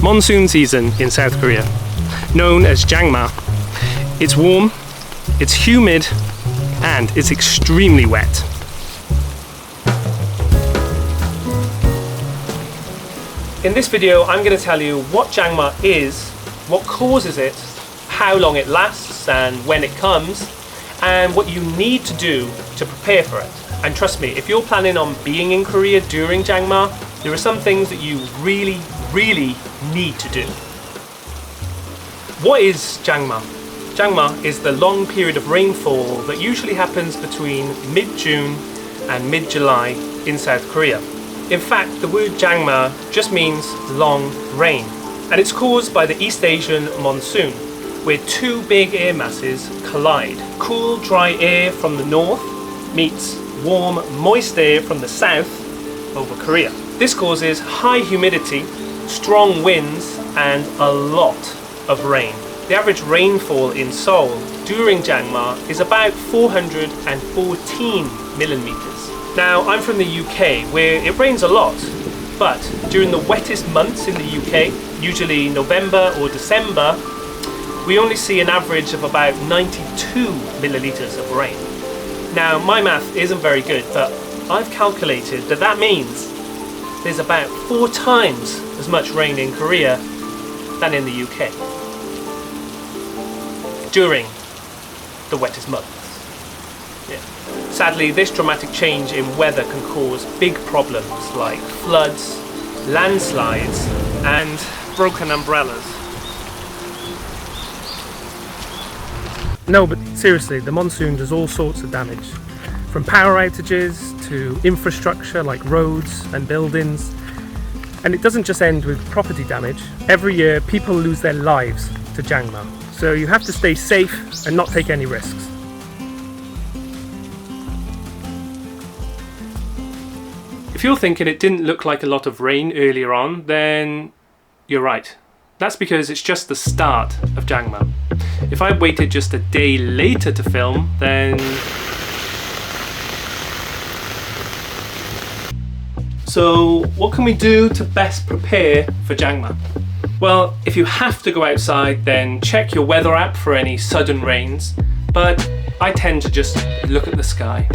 Monsoon season in South Korea, known as Jangma. It's warm, it's humid, and it's extremely wet. In this video, I'm going to tell you what Jangma is, what causes it, how long it lasts and when it comes, and what you need to do to prepare for it. And trust me, if you're planning on being in Korea during Jangma, there are some things that you really need to do. What is Jangma? Jangma is the long period of rainfall that usually happens between mid-June and mid-July in South Korea. In fact, the word Jangma just means long rain, and it's caused by the East Asian Monsoon, where two big air masses collide. Cool, dry air from the north meets warm, moist air from the south over Korea. This causes high humidity, strong winds, and a lot of rain. The average rainfall in Seoul during Jangma is about 414 millimeters. Now, I'm from the UK, where it rains a lot, but during the wettest months in the UK, usually November or December, we only see an average of about 92 milliliters of rain. Now, my math isn't very good, but I've calculated that means there's about 4 times as much rain in Korea than in the UK during the wettest months. Yeah. Sadly, this dramatic change in weather can cause big problems like floods, landslides, and broken umbrellas. No, but seriously, the monsoon does all sorts of damage. From power outages to infrastructure like roads and buildings. And it doesn't just end with property damage. Every year, people lose their lives to Jangma. So you have to stay safe and not take any risks. If you're thinking it didn't look like a lot of rain earlier on, then you're right. That's because it's just the start of Jangma. If I waited just a day later to film, then... So what can we do to best prepare for Jangma? Well, if you have to go outside, then check your weather app for any sudden rains, but I tend to just look at the sky.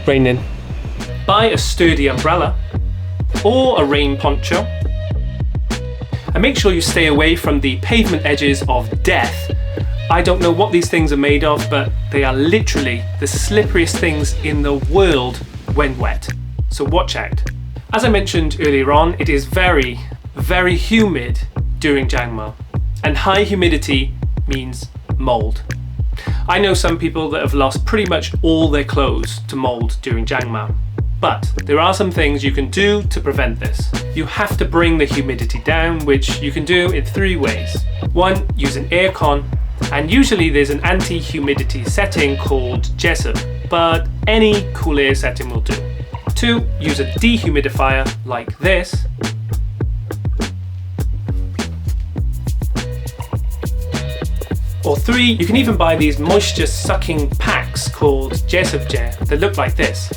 Raining. Buy a sturdy umbrella or a rain poncho, and make sure you stay away from the pavement edges of death. I don't know what these things are made of, but they are literally the slipperiest things in the world when wet. So watch out. As I mentioned earlier on, it is very humid during Jangma, and high humidity means mold. I know some people that have lost pretty much all their clothes to mold during Jangma, but there are some things you can do to prevent this. You have to bring the humidity down, which you can do in 3 ways. 1, use an air con, and usually there's an anti-humidity setting called Jessup, but any cool air setting will do. 2, use a dehumidifier like this. Or 3, you can even buy these moisture sucking packs called Jessup Gel that look like this.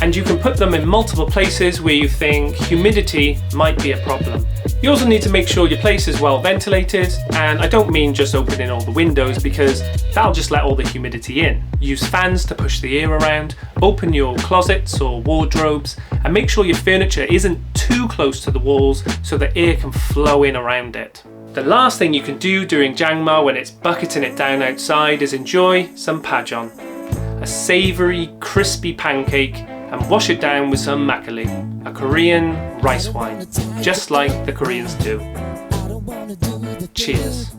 And you can put them in multiple places where you think humidity might be a problem. You also need to make sure your place is well ventilated, and I don't mean just opening all the windows because that'll just let all the humidity in. Use fans to push the air around, open your closets or wardrobes, and make sure your furniture isn't too close to the walls so the air can flow in around it. The last thing you can do during Jangma when it's bucketing it down outside is enjoy some pajeon, a savoury, crispy pancake, and wash it down with some makgeolli, a Korean rice wine, just like the Koreans do. Cheers.